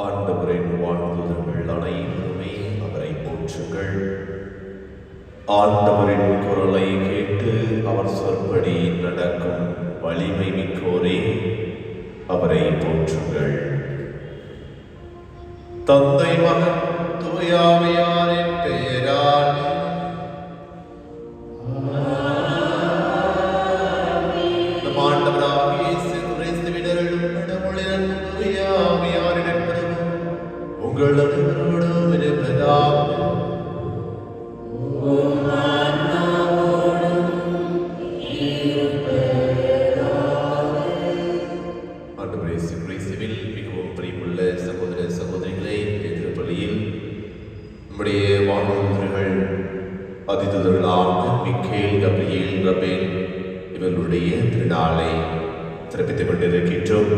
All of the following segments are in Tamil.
ஆண்டவரின் வாழ்த்துதல்கள் அனைவருமே அவரை போற்றுங்கள். ஆண்டவரின் குரலை கேட்டு அவர் சொற்படி நடக்கும் வலிமை மிக்கோரே அவரை போற்றுங்கள். தந்தை மகன் தூயாவியாரின் பெயரால் நம் ஆண்டவராகிய இயேசு கிறிஸ்துவினரிடம் கடவுளின் தூயாவியாரின் உங்கள் அனைவரோடும் இருப்பதாக. ஆண்டவர் இயேசு கிறிஸ்துவில் மிகவும் பிரியமுள்ள சகோதர சகோதரிகளே, திருப்பலியில் நம்முடைய வானதூதர்கள் அதிதூதர்களான மிக்கேல், கப்ரியேல், ரபேல் இவர்களுடைய திருநாளை சிறப்பித்துக் கொண்டிருக்கின்றோம்.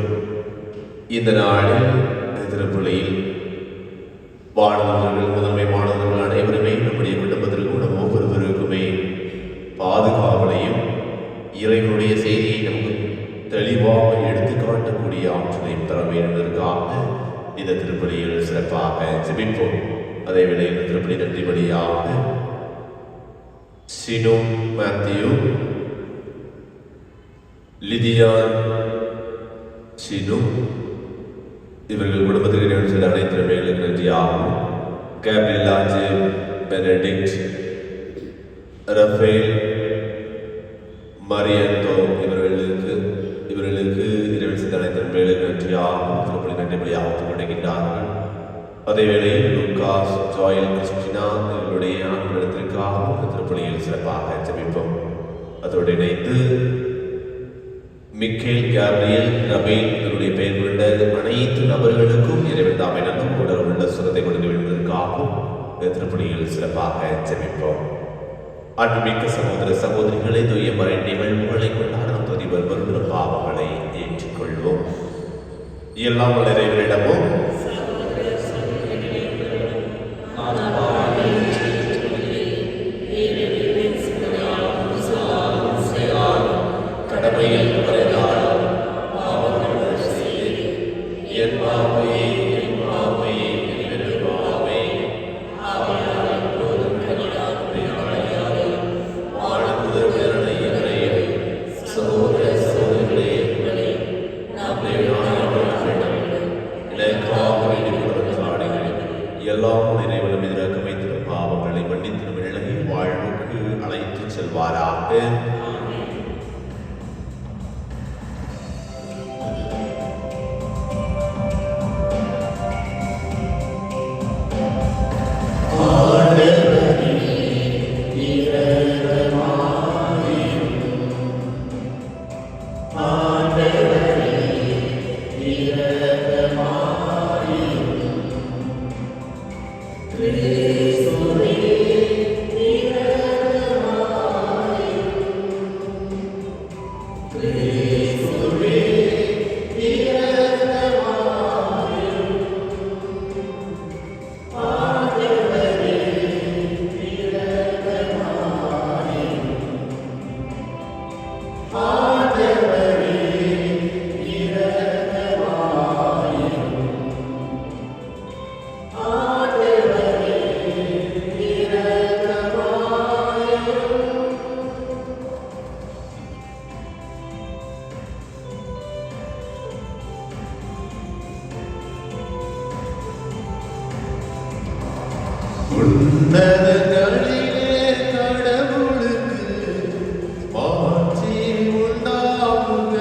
இந்த நாளில் திருப்பலியில் வாழ்ந்தவர்கள், முதன்மை மாணவர்கள் அனைவருமே நம்முடைய குடும்பத்திற்கு கூட ஒவ்வொருவருக்குமே பாதுகாவலையும் இறைவனுடைய செய்தியை நமக்கு தெளிவாக எடுத்துக்காட்டக்கூடிய ஆற்றலையும் தர வேண்டுவதற்காக இந்த திருப்பலியில் சிறப்பாக ஜெபிப்போம். அதே வேளையில் திருப்பலி நன்றி வழியாக சினோ, மேத்யூ, லிதியா, சினு இவர்கள் குடும்பத்திற்கு நிகழ்ச்சியில் அனைத்து நன்மைகளுக்கு நன்றியாகும். கேப்ரியல், ஆஞ்சல், பெனடிக்ட், ரஃபேல், மரியந்தோ இவர்களுக்கு இறைவன் அனைத்து நன்மைகளுக்கு நன்றியாகும். திருப்பலி நன்றி வழியாக ஒப்புக்கொண்டிருக்கின்றார்கள். அதே வேளையில் லூகாஸ், ஜோயல், கிறிஸ்டினா இவர்களுடைய ஆண்களிடத்திற்காக திருப்பலியில் சிறப்பாக ஜெபிப்போம். அதோடு இணைந்து மிக்கேல், கேப்ரியல், ரபேல் இவருடைய பெயர் கொண்ட அனைத்து நபர்களுக்கும் இறைவன் தாமே நல்ல உள்ள சுரத்தை கொடுக்க வேண்டுவதற்காகவும் திருப்பலியில் சிறப்பாக ஜெபிப்போம். அன்புமிக்க சகோதர சகோதரிகளை, தூய மறை நிகழ்வுகளை கொண்டாடும் துதிவர் வருகிற பாவங்களை ஏற்றுக்கொள்வோம். எல்லாம் வல்ல இறைவனிடமும் கடமையில் எல்லாம் இறைவனும் எதிராக வைத்திருக்கும் பாவங்களை மன்னித்து வெள்ளை வாழ்வுக்கு அழைத்து செல்வாராக. உன்னதங்களிலே கடவுளுக்கு மாட்சி உண்டாகுக.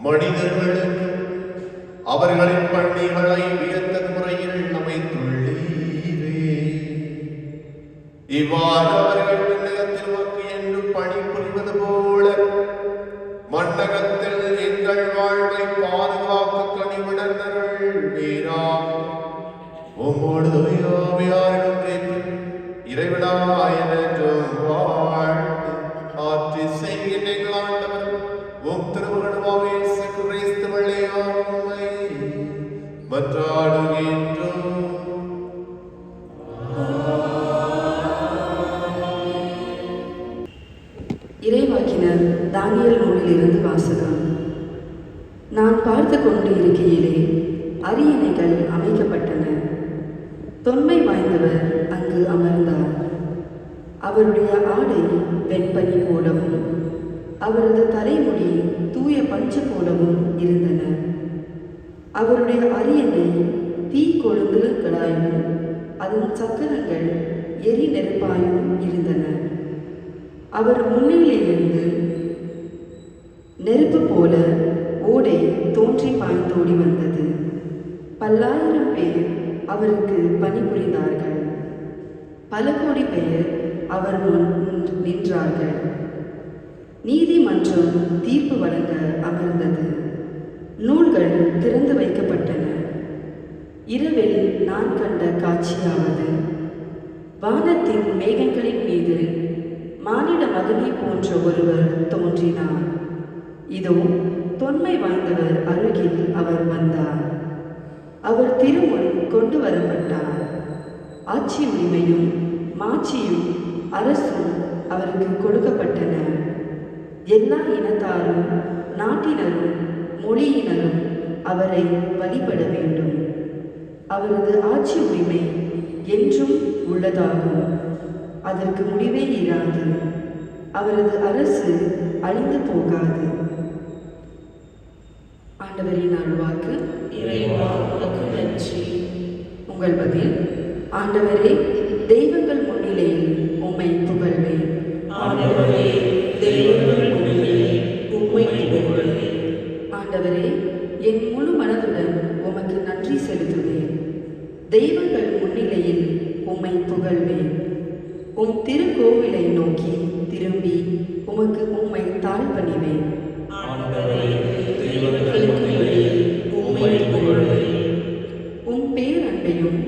மனிதர்களுக்கு அவர்களின் பள்ளிகளை வியத்தகு முறையில் அமைத்துள்ளீரே. இவ்வாறு அவர்கள் விண்ணகத்தில் உமக்கு என்று பணிபுரிவது போல மண்ணகத்தில் எங்கள் வாழ்வை பாதுகாக்க கனிவுடனர்கள் வீராக உம்மோடு துயாவியாரிடம் இறைவிடாயன வாழ்ந்து ஆற்றி செய்கின்ற ஆண்டவர் உம் திருமகனுமாவே கிறிஸ்து வழியாமை மன்றாடுகின்றோம். இறைவாக்கினர் தானியேல் நூலிலிருந்து வாசகம். நான் பார்த்து கொண்டு இருக்கையிலே அரியணைகள் அமைக்கப்பட்டன. தொன்மை வாய்ந்தவர் அங்கு அமர்ந்தார். அவருடைய ஆடை வெண்பனி போலவும் அவரது தலைமுடி தூய பஞ்சு போலவும் இருந்தன. அவருடைய அரியணை தீ கொழுந்துகளாயும் அதன் சக்கரங்கள் எரி நெருப்பாயும் இருந்தன. அவர் முன்னிலையிலிருந்து நெருப்பு போல ஓடை தோன்றி பாய்ந்தோடி வந்தது. பல்லாயிரம் பேர் அவருக்கு பணிபுரிந்தார்கள். பல கோடி பேர் அவர் முன் நின்றார்கள். நீதிமன்றம் தீர்ப்பு வழங்க அமர்ந்தது. நூல்கள் திறந்து வைக்கப்பட்டன. இரவில் நான் கண்ட காட்சியாவது, வானத்தின் மேகங்களின் மீது மானிட மகனை போன்ற ஒருவர் தோன்றினார். இதோ தொன்மை வாய்ந்தவர் அருகில் அவர் வந்தார். அவர் திருமுன் கொண்டு வரப்பட்டார். ஆட்சி உரிமையும் மாட்சியும் அரசும் அவருக்கு கொடுக்கப்பட்டன. எல்லா இனத்தாரும் நாட்டினரும் மொழியினரும் அவரை வழிபட வேண்டும். அவரது ஆட்சி உரிமை என்றும் உள்ளதாகும். அதற்கு முடிவே இராது. அவரது அரசு அழிந்து போகாது. ஆண்டவரின் அருள்வாக்கு. உங்கள் பதில்: ஆண்டவரே, தெய்வங்கள் முன்னிலையில் உம்மை புகழ்வேன். ஆண்டவரே, தெய்வங்கள் முன்னிலையில் உம்மை புகழ்வேன். ஆண்டவரே, என் முழு மனதுடன் உமக்கு நன்றி செலுத்துவேன். தெய்வங்கள் முன்னிலையில் உம்மை புகழ்வேன். உம் திருக்கோவிலை நோக்கி திரும்பி உமக்கு உம்மை தாழ்பணிவேன். ஆண்டவரே, தெய்வங்கள் முன்னிலையில் உம்மை புகழ்வேன். உம் பேரன்பையும்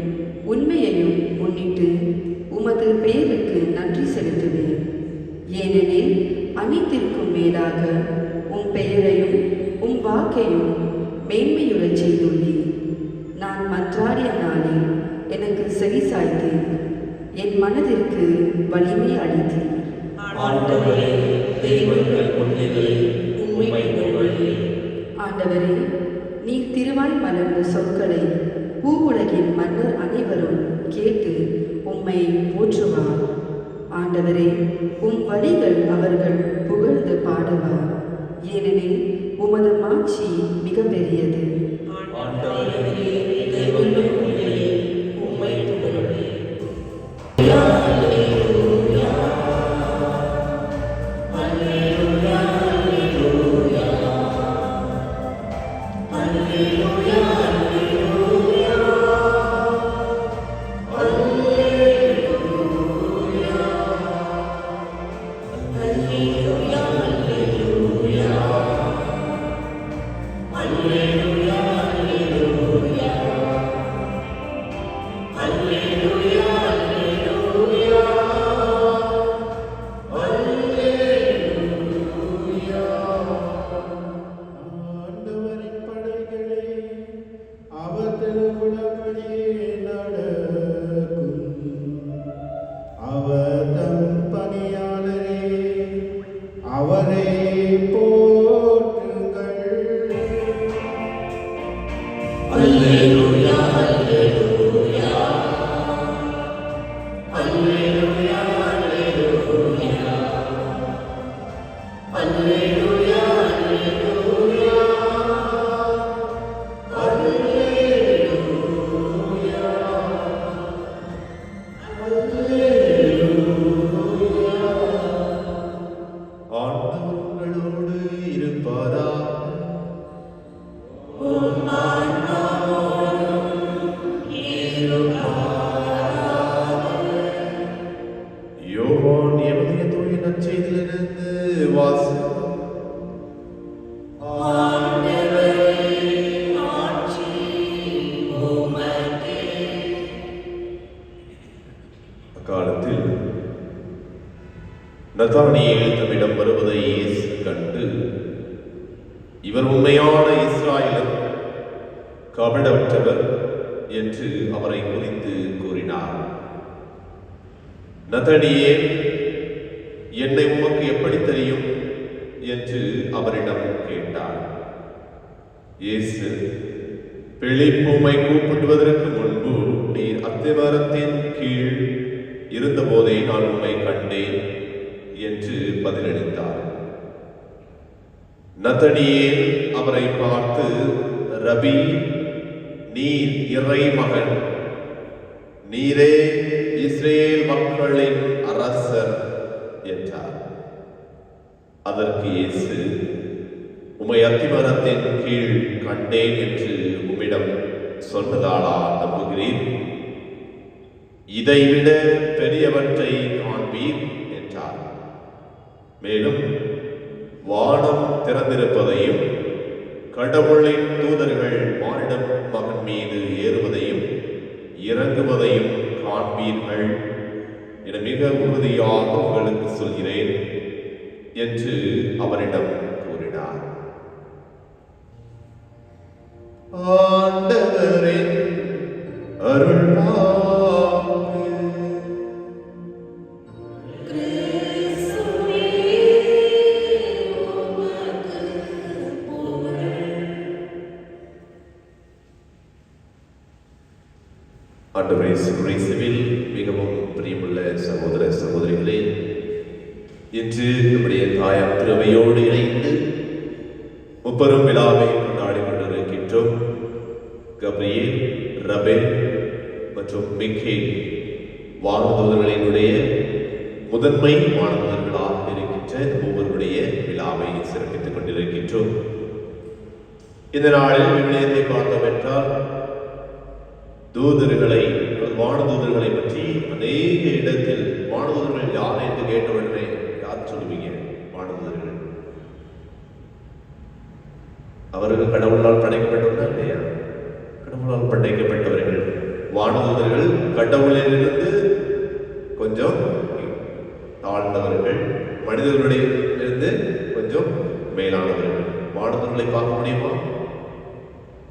உண்மையையும் முன்னிட்டு உமது பெயருக்கு நன்றி செலுத்துவேன். ஏனெனில் அனைத்திற்கும் மேலாக உம் பெயரையும் உம் வாக்கையும் மேன்மையுறச் செய்துள்ளேன். நான் மன்றாடிய நாளில் எனக்கு செவிசாய்த்து என் மனதிற்கு வலிமை அளித்தேன். ஆண்டவரே, தெய்வங்கள் முன்னிலையில் உம்மை புகழ்வேன். ஆண்டவரே, நீர் திருவாய் மலர்ந்த சொற்களை பூவுலகின் மன்னர் அனைவரும் கேட்டு உம்மை போற்றுவார். ஆண்டவரே, உம் வழிகள் அவர்கள் புகழ்ந்து பாடுவார். ஏனெனில் உமது மாட்சி மிக பெரியது. ஆண்டவரே, தெய்வங்கள் முன்னிலையில் உம்மை புகழ்வேன். ஆண்டவரின் படைகளே, அவர் திருவுளப்படியே நடக்கும். அவர் தம் பணியாளரே, அவரை போற்றுங்கள். அல்லேலூயா, அல்லேலூயா. அல்லேலூயா, அல்லேலூயா. அல்லேலூயா, அல்லேலூயா. ஆண்டவர் உங்களோடு இருப்பாராக. யோவான் எழுதிய தூய நற்செய்தியிலிருந்து வாசகம். அக்காலத்தில் நதானியேல் தம்மிடம் வருவதை இயேசு கண்டு, இவர் உண்மையான இஸ்ராயேலர், கபடற்றவர் என்று அவரை குறித்து கூறினார். நதனியேல், என்னை உமக்கு எப்படி தெரியும் என்று அவரிடம் கேட்டார். இயேசு, பிலிப்பு உம்மை கூப்பிடுவதற்கு முன்பு நீர் அத்திமரத்தின் கீழ் இருந்தபோதே நான் உம்மை கண்டேன் என்று பதிலளித்தார். நதனியேல் அவரை பார்த்து, ரபி, நீர் இறைமகன், நீரே இஸ்ரேல் மக்களின் அரசர் என்றார். அதற்கு இயேசு, உம்மை அத்திமரத்தின் கீழ் கண்டேன் என்று உம்மிடம் சொன்னதாலா நம்புகிறீர்? இதைவிட பெரியவற்றை காண்பீர் என்றார். மேலும் வானம் திறந்திருப்பதையும் கடவுளின் தூதர்கள் மானிட மகன் மீது ஏறுவதையும் இறங்குவதையும் காண்பீர்கள் என மிக உறுதியாக உங்களுக்கு சொல்கிறேன் என்று அவரிடம் கூறினார். ஆண்டவரின் அருள்வாக்கு. ஆண்டவரே இயேசுவில் மிகவும் பிரியமுள்ள சகோதர சகோதரிகளே, இன்று நம்முடைய தாயார் திருவையோடு இணைந்து முப்பெரும் விழாவை கொண்டாடி கொண்டிருக்கின்றோம். கப்ரியேல், ரபேல் மற்றும் மிக்கேல் வானதூதர்களினுடைய முதன்மை வானதூதர்களாக இருக்கின்ற ஒவ்வொருடைய விழாவை சிறப்பித்துக் கொண்டிருக்கின்றோம். இந்த நாளில் விவிலியத்தை பார்த்தோம் என்றால் தூதர்களை, வானதூதர்களை பற்றி அநேக இடத்தில் வானதூதர்கள் கேட்ட உடனே யார் சொல்லுவீங்க? வானதூதர்கள். அவர்கள் கடவுளால் படைக்கப்பட்டவர்கள் இல்லையா? கடவுளால் படைக்கப்பட்டவர்கள். வானதூதர்கள் கடவுளிலிருந்து கொஞ்சம் தாழ்ந்தவர்கள், மனிதர்களுடைய இருந்து கொஞ்சம் மேலானவர்கள். வானதூதர்களை பார்க்க முடியுமா?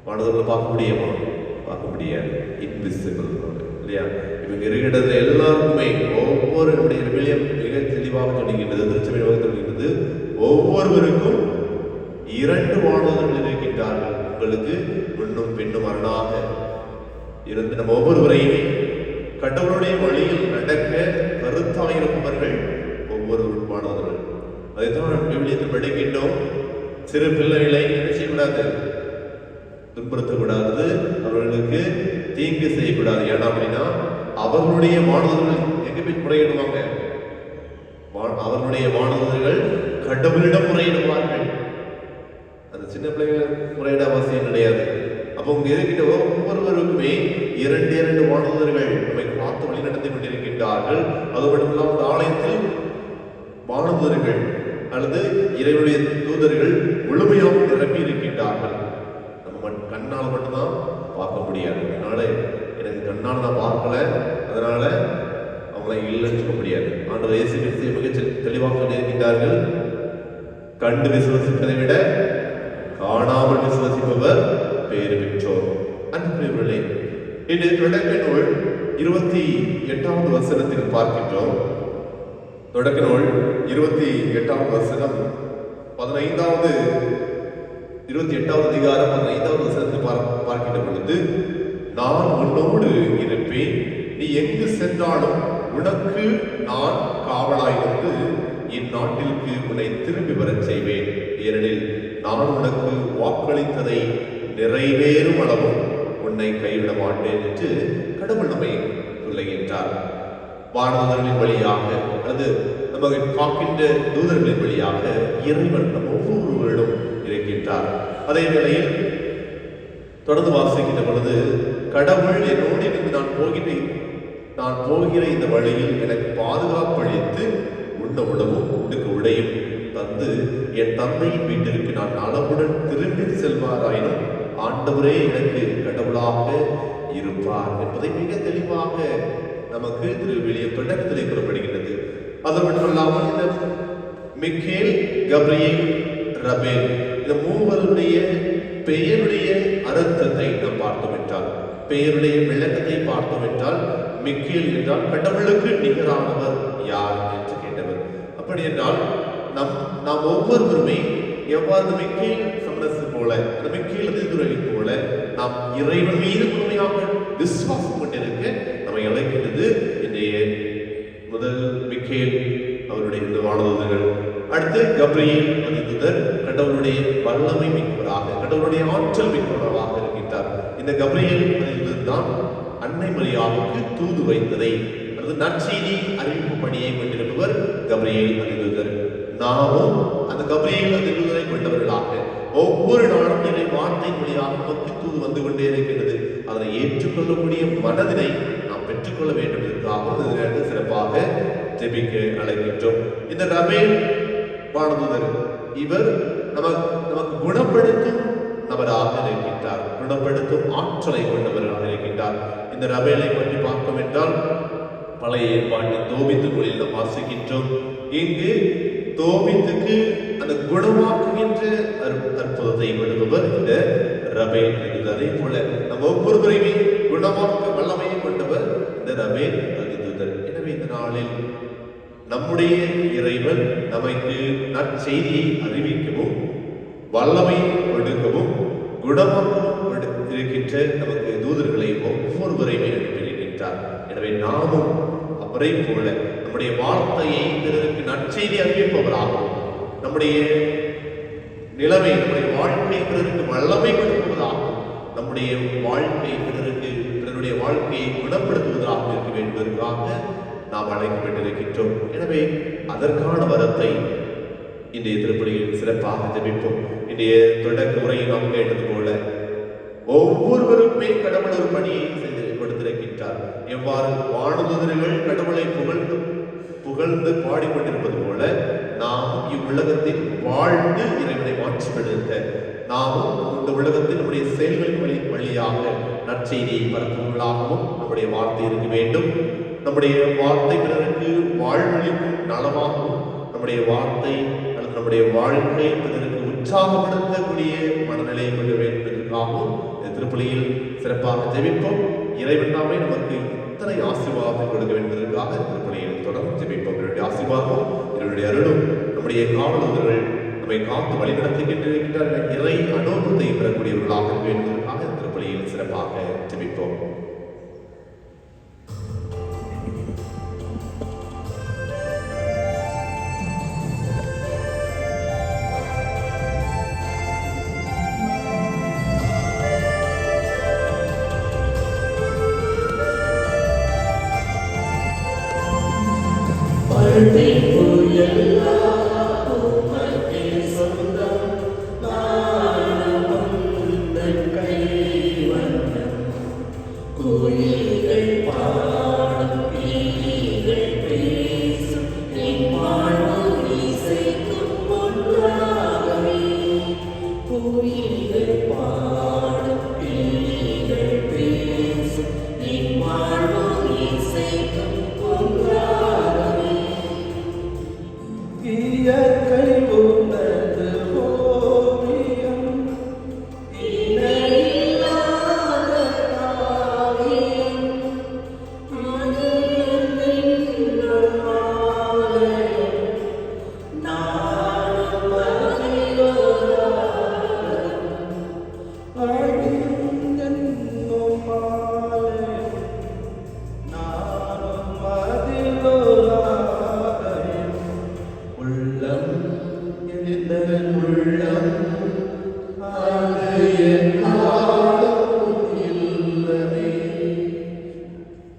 வானதூதர்களை பார்க்க முடியுமா? பார்க்க முடியாது. இன்விசிபிள் இல்லையா? இவங்க இருக்கிறது எல்லாருக்குமே ஒவ்வொரு நம்முடைய விவிலியம் மிக தெளிவாக சொல்லுகின்றது, திருச்சபை சொல்லுகின்றது, ஒவ்வொருவருக்கும் 2 வானதூதர்கள் இருக்கின்றார்கள். உங்களுக்கு முன்னும் பின்னும் அரணாக இருந்து நம்ம ஒவ்வொருவரையுமே கடவுளுடைய வழியில் நடக்க கருத்தாயிருப்பவர்கள் ஒவ்வொரு வானதூதர்கள். அதைத்தான் நாம் விவிலியத்தில் படிக்கின்றோம். சிறு பிள்ளைகளை என்ன செய்யக்கூடாது? துன்புறுத்தக்கூடாது, அவர்களுக்கு தீங்கு செய்யக்கூடாது. ஏன்னா அப்படின்னா அவர்களுடைய வானதூதர்கள் எங்க போய் முறையிடுவாங்க? அவர்களுடைய வானதூதர்கள் கடவுளிடம் முறையிடுவார்கள். அந்த சின்ன பிள்ளைகள் முறையிட அவசியம் கிடையாது. அப்போ உங்க இருக்கின்ற ஒவ்வொருவருக்குமே 2 வானதூதர்கள் நம்மை பார்த்து வழி நடத்தி கொண்டிருக்கின்றார்கள். அது மட்டுமில்லாமல் அந்த ஆலயத்தில் வானதூதர்கள் அல்லது இறைவனுடைய தூதர்கள் முழுமையாக நிரம்பி இருக்கின்றார்கள். நம்ம கண்ணால் மட்டும்தான் பார்க்க முடியாது. அதனால எனக்கு கண்ணால் நான் பார்க்கல, அதனால அவங்களை இல்லைன்னு சொல்ல முடியாது. ஆண்டவர் இயேசு கிறிஸ்து மிக தெளிவாக சொல்லியிருக்கின்றார்கள், கண்டு விசுவசிப்பதை விட காணாமல் விசுவசிப்பவர் பேறு பெற்றோர். அன்புள்ளவர்களே, இன்று தொடக்க நூல் 28வது வசனத்தில் பார்க்கின்றோம். தொடக்க நூல் 28வது வசனம் 28வது அதிகாரம் 15வது வசனத்தை பார்க்கின்ற பொழுது, நான் உன்னோடு இருப்பேன், நீ எங்கு சென்றாலும் உனக்கு நான் காவலாயிருந்து இந்நாட்டிற்கு உன்னை திரும்பி வரச் செய்வேன். ஏனெனில் நான் உனக்கு வாக்களித்ததை நிறைவேறும் அளவும் உன்னை கைவிட மாட்டேன் என்று கடவுள் நம்மை சொல்லுகின்றார். வானதூதர்களின் வழியாக அல்லது நமக்கு காக்கின்ற தூதர்களின் வழியாக இறைவன் நம் ஒவ்வொருவரிடம் இருக்கின்றார். அதே வேளையில் தொடர்ந்து வாசிக்கின்ற பொழுது, கடவுள் என்னோடு இருந்து நான் போகிற இந்த வழியில் எனக்கு பாதுகாப்பு அளித்து உண்ண உணவும் உடுக்க உடையும் தந்து என் தந்தையின் வீட்டிற்கு நான் நலமுடன் திரும்பி செல்வாராயினும் ஆண்டவரே எனக்கு கடவுளாக இருப்பார் என்பதை மிக தெளிவாக நமக்கு திருவிவிலியம் தொடக்கத்திலே கூறப்படுகின்றது. அது மட்டுமல்லாமல் இந்த மிக்கேல், கப்ரியேல், ரபேல் இந்த மூவருடைய பெயருடைய அர்த்தத்தை நாம் பார்த்தோம் என்றால், பெயருடைய விளக்கத்தை பார்த்தோம் என்றால், மிக்கேல் என்றால் கடவுளுக்கு நிகரானவர் யார் என்று கேட்டவர். அப்படி என்றால் நாம் ஒவ்வொருவருமே எவ்வாறு மிக்கேல் சமரசு போல, அந்த மிக்கேல் அதிதுரை போல நாம் இறைவன் மீது முழுமையாக விசுவாசம் கொண்டிருக்க நம்மை அழைக்கின்றது இன்றைய முதல் மிக்கேல் அவருடைய இந்த வானதூதர்கள். அடுத்து கப்ரியேல் அதிதூதர் கடவுளுடைய வல்லமை மிக்கவராக, கடவுளுடைய ஆற்றல் மிக்கவராக இருக்கின்றார். இந்த கப்ரியேல் அதிதூதர் தான் அன்னை மரியாவுக்கு தூது வைத்ததை அல்லது நற்செய்தி அறிவிப்பு பணியை கொண்டிருப்பவர் கப்ரியேல் அதிதூதர். நாமும் அந்த கப்ரியேல் அதிதூதரை கொண்டவர்களாக ஒவ்வொரு நாளும் இறை வார்த்தை வழியாக நமக்கு தூது வந்து கொண்டே இருக்கின்றது. அதனை ஏற்றுக்கொள்ளக்கூடிய மனதினை நாம் பெற்றுக்கொள்ள வேண்டும் என்பதற்காக சிறப்பாக ஜெபிக்க அழைக்கின்றோம். இந்த ரபேல் வானதூதர் இவர் நமக்கு குணப்படுத்தும் நபராக இருக்கின்றார், குணப்படுத்தும் ஆற்றலை கொண்டவராக இருக்கின்றார். இந்த ரபேலை பற்றி பார்க்கும் என்றால் பழைய ஏற்பாட்டின் தோபித்து நூலில் நாம் வாசிக்கின்றோம். இங்கு தோபித்துக்கு அந்த குணமாக்குகின்ற அற்புதத்தை கொடுப்பவர் இந்த ரபேல். அதே போல நம்ம ஒவ்வொருவரையுமே குணமாக்க வல்லமையை கொண்டவர் இந்த ரபேல் அதிதூதர். எனவே இந்த நாளில் நம்முடைய இறைவன் நமக்கு நற்செய்தியை அறிவிக்கவும் வல்லமை கொடுக்கவும் குணமாக்கவும் இருக்கின்ற நமக்கு தூதர்களை ஒவ்வொருவரையுமே அனுப்பியிருக்கின்றார். எனவே நாமும் அவரை போல நம்முடைய வார்த்தையை பிறருக்கு நற்செய்தி அறிவிப்பவராகவும், நம்முடைய நிலைமை, நம்முடைய வாழ்க்கை பிறருக்கு வல்லமை கொடுப்பதாகவும், நம்முடைய வாழ்க்கை பிறருடைய வாழ்க்கையை குணப்படுத்துவதாக இருக்க வேண்டுவதற்காக நாம் அழைக்கப்பட்டிருக்கின்றோம். எனவே அதற்கான வரத்தை இன்றைய திருப்பலியில் சிறப்பாக ஜெபிப்போம். இன்றைய தொடக்க உரையை நாம் கேட்டது போல ஒவ்வொருவருக்குமே கடவுள் ஒரு பணியை செய்து கொடுத்திருக்கின்றார். எவ்வாறு வானதூதர்கள் கடவுளை புகழ்ந்து புகழ்ந்து பாடிக்கொண்டிருப்பது போல நாமும் இவ்வுலகத்தில் வாழ்ந்து இறைவனை மாற்றிப்படுத்த நாமும் இந்த உலகத்தில் நம்முடைய செயல்களின் வழியாக நற்செய்தியை பரப்புவர்களாகவும் நம்முடைய வார்த்தை இருக்க வேண்டும். நம்முடைய வார்த்தை பிறருக்கு வாழ்வழிக்கும் நலமாகவும் நம்முடைய வார்த்தை அல்லது நம்முடைய வாழ்க்கை பிறருக்கு உற்சாகப்படுத்தக்கூடிய மனநிலையை கொண்டு வேண்டும் என்பதற்காகவும் இந்த திருப்பலியில் சிறப்பாக ஜெபிப்போம். இறைவன் நாமே நமக்கு இத்தனை ஆசீர்வாதத்தை கொடுக்க வேண்டும் என்பதற்காக திருப்பலியில் தொடர்ந்து ஜெபிப்போம். என்னுடைய ஆசீர்வாதம், என்னுடைய அருளும் நம்முடைய காவலர்கள் நம்மை காத்து வழிநடத்துகின்ற இறை அனுபவத்தை பெறக்கூடியவர்களாக இருக்க வேண்டும் என்பதற்காக இந்த திருப்பலியில் சிறப்பாக ஜெபிப்போம்.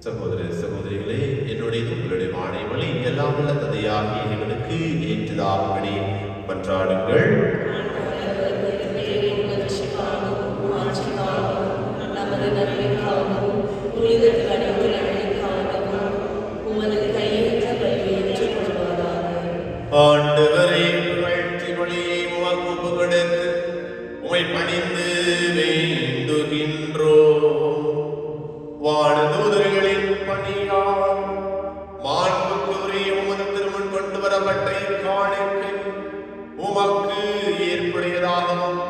சகோதர சகோதரிகளே, என்னுடைய உங்களுடைய வாழை வழி எல்லாம் உள்ள தந்தையாகிய இறைவனுக்கு ஏற்றதாகும்படி மன்றாடுங்கள். ஆண்டவரே, புகழ்ச்சி வழியை உமக்கு ஒப்புக்கொடுத்து உம்மை பணிந்து வேண்டுகின்றோம். வானதூதர்களின் பணியால் மாண்புக்குரிய உமது திருமுன் கொண்டு வரப்பட்ட இக்காணிக்கை உமக்கு ஏற்புடையதாகவும்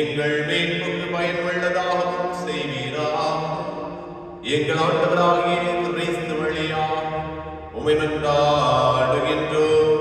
எங்கள் மீட்புக்கு பயனுள்ளதாகவும் செய்வீராக. எங்கள் ஆண்டவராகிய கிறிஸ்து வழியாக உம்மை மன்றாடுகின்றோம்.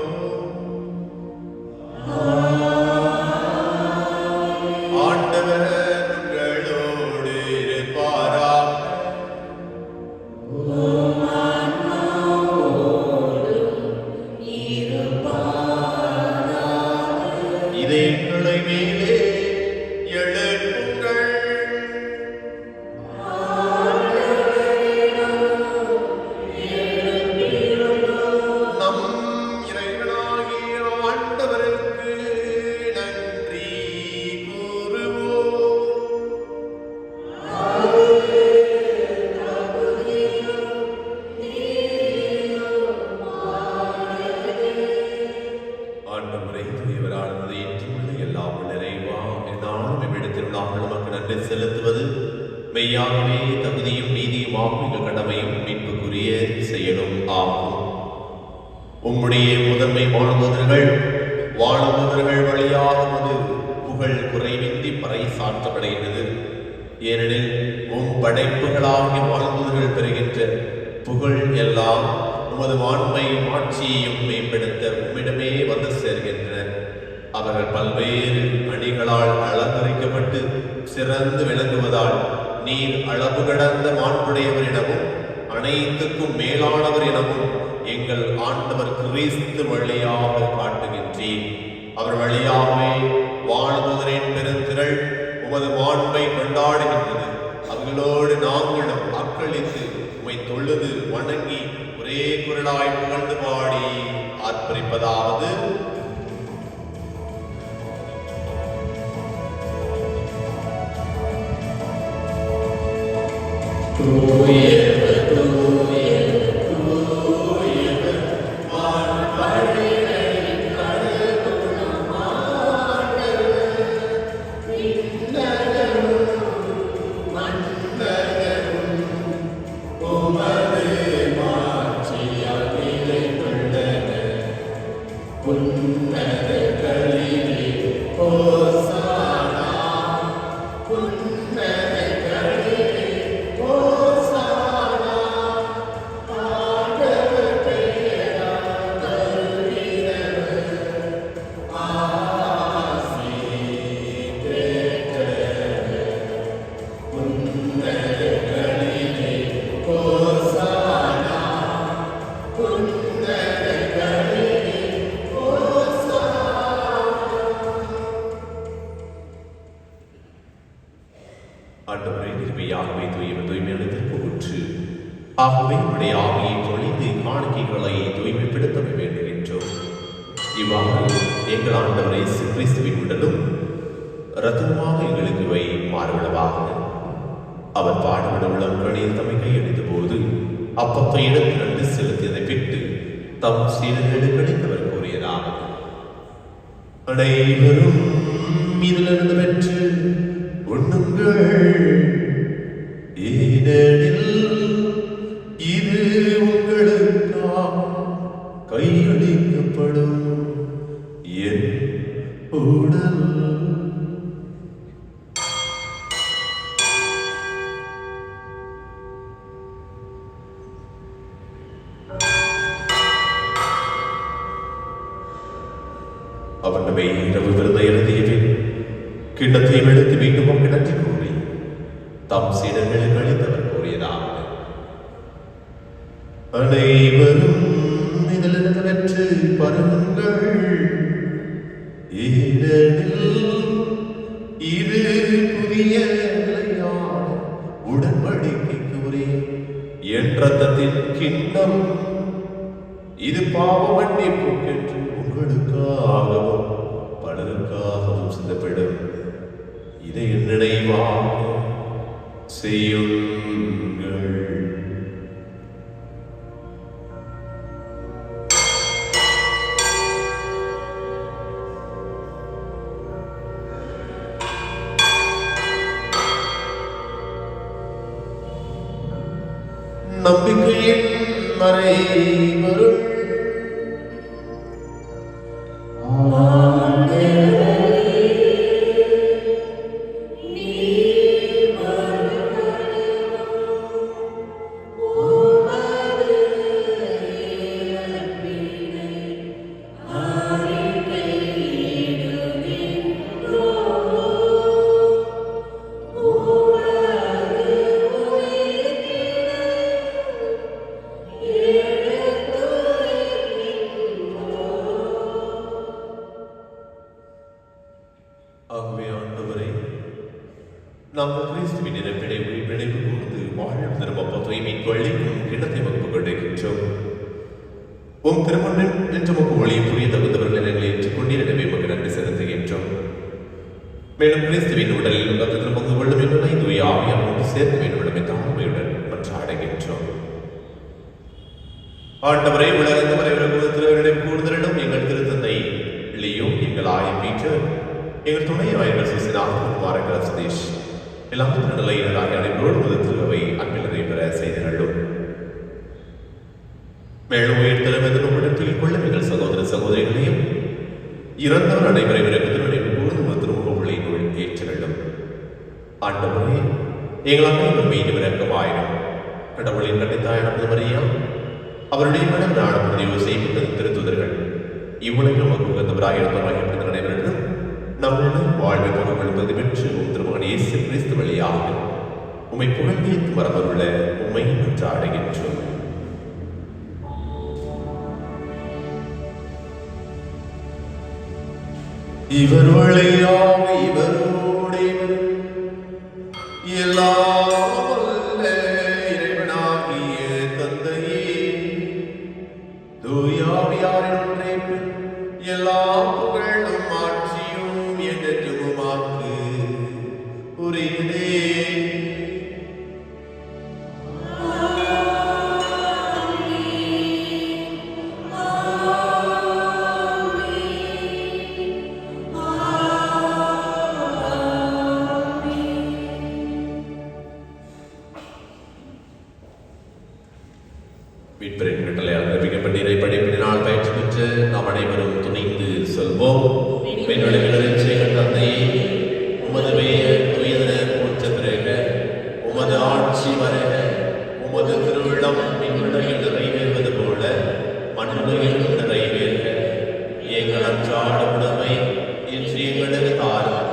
செலுத்துவது மெய்யாகவே தகுதியும் நீதியுமாகும் எங்கள் கடமையும் மீட்புக்குரிய செயலும் ஆகும். உம்முடைய முதன்மை வானதூதர்கள் வழியாக உமது புகழ் குறைவின்றி பறைசாற்றப்படுகின்றது. ஏனெனில் உம் படைப்புகளாகிய வானதூதர்கள் பெறுகின்ற புகழ் எல்லாம் உமது வான்மை ஆட்சியையும் மேம்படுத்த உம்மிடமே வந்து சேர்கின்றன. அவர்கள் பல்வேறு அணிகளால் அலங்கரிக்கப்பட்டு சிறந்து விளங்குவதால் நீர் அளவு கடந்த மாண்புடையவர் எனவும் அனைத்துக்கும் மேலானவர் எனவும் எங்கள் ஆண்டவர் கிறிஸ்து வழியாக காட்டுகின்றீர். அவர் வழியாகவே வானதூதரின் பெருந்திரள் உமது மாண்பை கொண்டாடுகின்றது. அவர்களோடு நாங்களும் அக்களித்து உம்மை தொழுது வணங்கி ஒரே குரலாய் புகழ்ந்து பாடி ஆர்ப்பரிப்பதாவது: தூயவர் தூயவர் தூயவர் உன்னதங்களிலே ஹோசானா உன்னதங்களிலே ஹோசானா ஆண்டவர் பெயரால் வருகிறவர் ஆசி பெற்றவர் உன்னதங்களிலே ஹோசானா உன்னதங்களிலே ஆண்டவரே நிர்மையாகவே தூய்மையானதற்கு ஊற்று. ஆகவே உடைய ஆவியை பொழிந்து காணிக்கைகளை தூய்மைப்படுத்த வேண்டுகின்றோம். இவ்வாறு எங்கள் ஆண்டவரை இயேசு கிறிஸ்துவின் உடலும் இரத்தமாக எங்களுக்கு இவை மாறுவனவாக. அவர் பாடுபட உள்ளம் கணியில் தம்மை கையெழுந்த போது அப்பத்தை இடத்திலிருந்து செலுத்தியதை விட்டு தம் சீடர்களுக்கு அளித்தவர் கூறியதாவது: அனைவரும் இதிலிருந்து பெற்று உண்ணுங்கள், ஏனெனில் இது உங்களுக்காக கையளிக்கப்படும் என் உடல். அவனவை இரவு விருதை எழுதியபின் கிண்ணத்தை எடுத்து மீண்டும் கிணற்றி கூறி தம் சீடர்களுக்கு அளித்தவர் கூறியதாவது: அனைவரும் இதிலிருந்து பெற்று பருகுங்கள், ஏனெனில் இது புதிய நிலையான உடன்படிக்கைக்கு உரிய என் இரத்தத்தின் கிண்ணம். இது பாவ மன்னிப்புக்கென்று உங்களுக்காகவும் பலருக்காகவும் சிந்தப்படும். இதை என் நினைவாக செய்யுங்கள். நம்பிக்கையின் மறைபொருள் ஆகவே ஆண்டவரே, நாங்கள் கிறிஸ்துவின் நினைவு கூர்ந்து வாழ்வு திரும்ப தூய்மை பள்ளிக்கும் கிண்ணத்தை வகுப்பு கொண்டிருக்கின்றோம். உம் திருமணம் என்று முக்கு ஒளியை புரிய தகுந்தவர்கள் எங்களை ஏற்றுக்கொண்டீர். எனவே உமக்கு நன்றி செலுத்துகின்றோம். மேலும் கிறிஸ்துவின் உடலில் ரத்தத்தில் பங்கு கொள்ளும் என்பதை தூய ஆவியார் ஒன்று சேர்க்க வேண்டும் என்ற தாழ்மையுடன் மன்றாடுகின்றோம். ஆண்டவரை உலகத்து வரை கூடுதலிடம் எங்கள் திருத்தந்தை லியோ, எங்கள் ஆயம் பீட்டர், எங்கள் துணை ஆயர்கள் சிசினாக குமாரகர் சதீஷ், எல்லாம் நிலையினராக அனைவரோடு முதல் அன்பில் நடைபெற செய்திகளும் மேலும் உயிர்த்தலும் இடத்தில் கொள்ளும் எங்கள் சகோதர சகோதரிகளையும் இறந்தவர் அனைவரை நினைவு கூர்ந்து திருமுகவுள்ளினுள் ஏற்றுகளும். ஆண்டவரே, எங்கள் அனைவரும் மீது விரக்கமாயினும் கடவுளின் கண்டித்தாயிரம் மரியா, அவருடைய மனம் நாடப்படி செய்கின்ற திருத்துதர்கள் இவ்வுலகில் நமக்கு உகந்தவராக இருந்தவராக நடைபெறும் நம்மளும் வாழ்வை புகழ்வது பெற்று திருமகன் இயேசு கிறிஸ்து வழியாக உம்மை புகழ்ந்து மரபருள்ள உம்மை நன்றாடுகின்றோம். இவர் வழியாக இவரோடு எல்லாம் வல்ல இறைவனாகிய தந்தையே, தூயாவியாரின் ஒன்றைப்பு எல்லா புகழும் ஆட்சியும் என்றும் உமக்கு உரியதே. மீட்பரின் கட்டளையால் நிரூபிக்கப்பட்ட இறை படைப்பினால் பயிற்சி பெற்று நாம் அனைவரும் துணிந்து சொல்வோம். விண்ணுலகில் தந்தையே, உமது பெயர் தூயதென போற்றப் பெறுக. உமது ஆட்சி வருக. உமது திருவிழம் விண்ணுலகில் நிறைவேறுவது போல மண்ணுலகிலும் நிறைவேறுக. எங்கள் அன்றாட உணவை இன்று எங்களுக்கு தாரும்.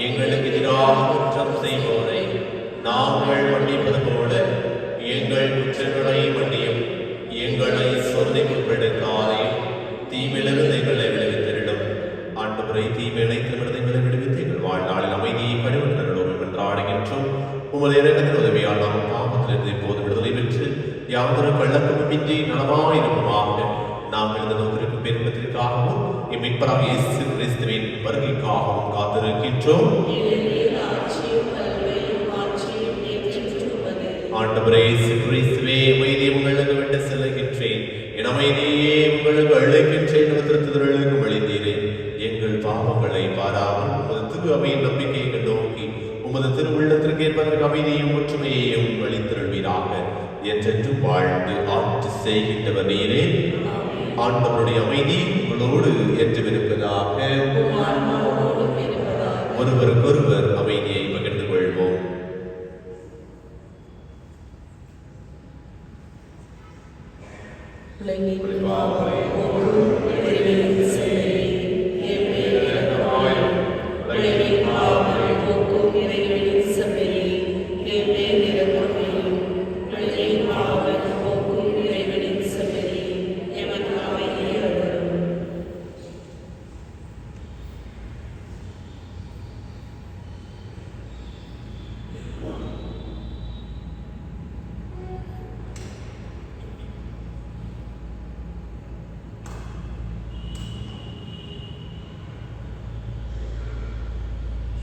எங்களுக்கு எதிராக குற்றம் செய்வோரை நாங்கள் மன்னிப்பது போல எங்கள் குற்றங்களை மன்னியும். எங்களை சோதனைக்குட்படுத்தாதையும் தீமையிலிருந்து எங்களை விடுவித்திடும். ஆண்டவரை தீமைகளை எங்களை விடுவித்து எங்கள் வாழ்நாளில் அமைதியை கழிவுகளோடு என்றாடுகின்றோம். உமது இறக்கத்தின் உதவியால் நாம் பாவத்திலிருந்து இப்போது விடுதலை பெற்று யாதொரு கள்ளக்கமின்றி நலமாயிருக்குமாக நாங்கள் இந்த நோக்கிற்கு பெருமத்திற்காகவும் இம்மிப்பராக இயேசு கிறிஸ்துவின் வருகைக்காகவும் காத்திருக்கின்றோம். ஆண்டவரே இயேசு கிறிஸ்துவே, அமைதியை உங்களுக்கு விட்டு செல்லுகின்றேன், என் அமைதியே உங்களுக்கு அழைக்கின்றேன். திருத்தலுக்கு வழிந்தீரே, எங்கள் பாவங்களை பாராமல் உமது திரு அவையின் நம்பிக்கையை நோக்கி உமது திருவுள்ளத்திற்கு ஏற்பதற்கு அமைதியையும் ஒற்றுமையையும் வழித்தருள்வீராக. என்றென்றும் வாழ்ந்து ஆட்சி செய்கின்றவர் நீரே. ஆண்டவருடைய அமைதி உங்களோடு என்று இருப்பதாக. ஒருவருக்கொருவர் அமைதியை பகிர்ந்து கொள்வோம்.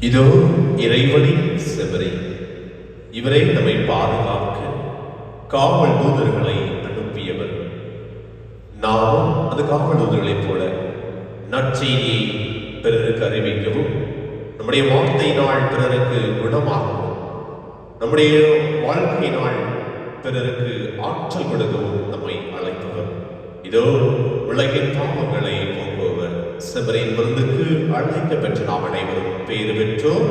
இதோ இறைவனின் செவரை, இவரை நம்மை பாதுகாக்க காவல் தூதர்களை அனுப்பியவர். நாமும் அந்த காவல் தூதர்களைப் போல நற்செய்தியை பிறருக்கு அறிவிக்கவும், நம்முடைய வார்த்தையினால் பிறருக்கு குணமாகவும், நம்முடைய வாழ்க்கையினால் பிறருக்கு ஆற்றல் கொடுக்கவும் நம்மை அழைத்தவர். இதோ உலகின் பாவங்களை போக்குபவர். செவரின் விருந்துக்கு அழைக்க பெற்ற நாம் அனைவரும் பேறு பெற்றோம்.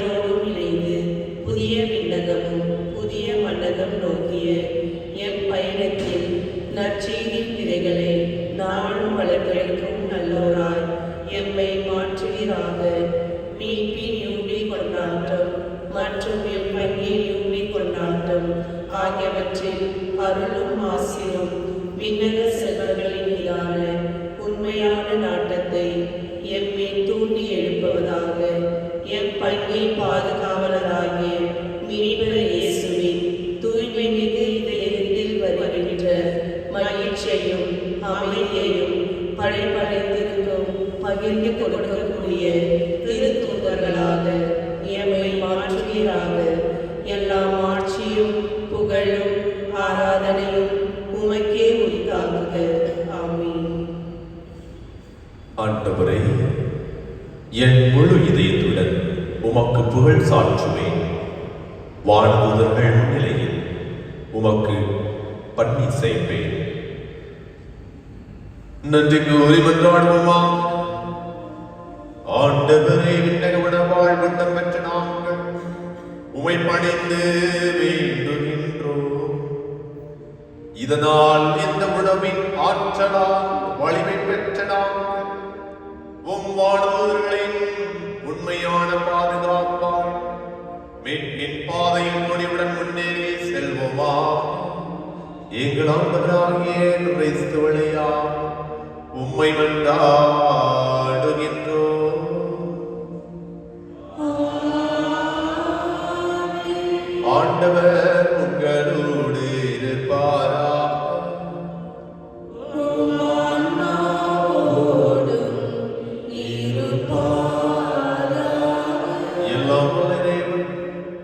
மரியாதையோடும் இணைந்து புதிய விண்ணகமும் புதிய மண்டகம் நோக்கிய எம் பயணத்தில் நற்செய்தி விதைகளை நாளும் வளர்க்கும் நல்லோராய் எம்மை மாற்றுவீராக. மீட்பின் யூபி கொண்டாட்டம் மற்றும் எம் பங்கின் யூபி கொண்டாட்டம் ஆகியவற்றில் அருளும் ஆசிரும் விண்ணக செல்வர்களின் மீதான உண்மையான நாட்டத்தை எம்மை தூண்டி எழுப்புவதாக. எம் பங்கின் பாதுகாவலராகிய மீட்பர் இயேசுவின் தூய்மை மிகு இதயத்தில் வருகின்ற மகிழ்ச்சியையும் அமைதியையும் படைப்படைத்திருக்கும் பகிர்ந்து கொடுக்கக்கூடிய திருத்தூதர்களாக எம்மை மாற்றுவீராக. எல்லாம் ஆட்சியும் புகழும் ஆராதனையும் உமக்கே உரித்தாகுக. ஆமென். ஆண்டவரே, என் முழு இதயத்துடன் உமக்கு புகழ் சாற்றுவேன். வானதூதர்கள் முன்னிலையில் உமக்கு பணி செய்வேன். நன்றி கூறி மன்றாடுவோமா. ஆண்டவரே, விண்ணகவிட வாழ்வட்டம் பெற்ற நாங்கள் உமை பணிந்து வேண்டுகின்றோம். இதனால் இந்த உணவின் ஆற்றலால் வலிமை பெற்ற நாங்கள் வானதூதர்களின் உண்மையான பாதுகாப்பால் மீட்பின் பாதையில் முடிவுடன் முன்னேறி செல்வோமா. எங்கள் ஆண்டவராகிய கிறிஸ்து வழியாக உம்மை மன்றாடுகின்றோம். ஆண்டவர் உங்களோடு இருப்பாராக. எல்லாம் வல்ல இறைவன்,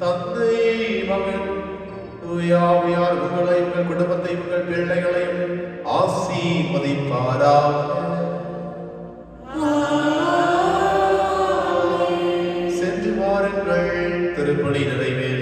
தந்தை, மகன், தூய ஆவியார் உங்களை, உங்கள் குடும்பத்தை, உங்கள் பிள்ளைகளையும் ஆசீர்வதிப்பாராக. சென்று வாருங்கள், திருப்பலி நிறைவேறும்.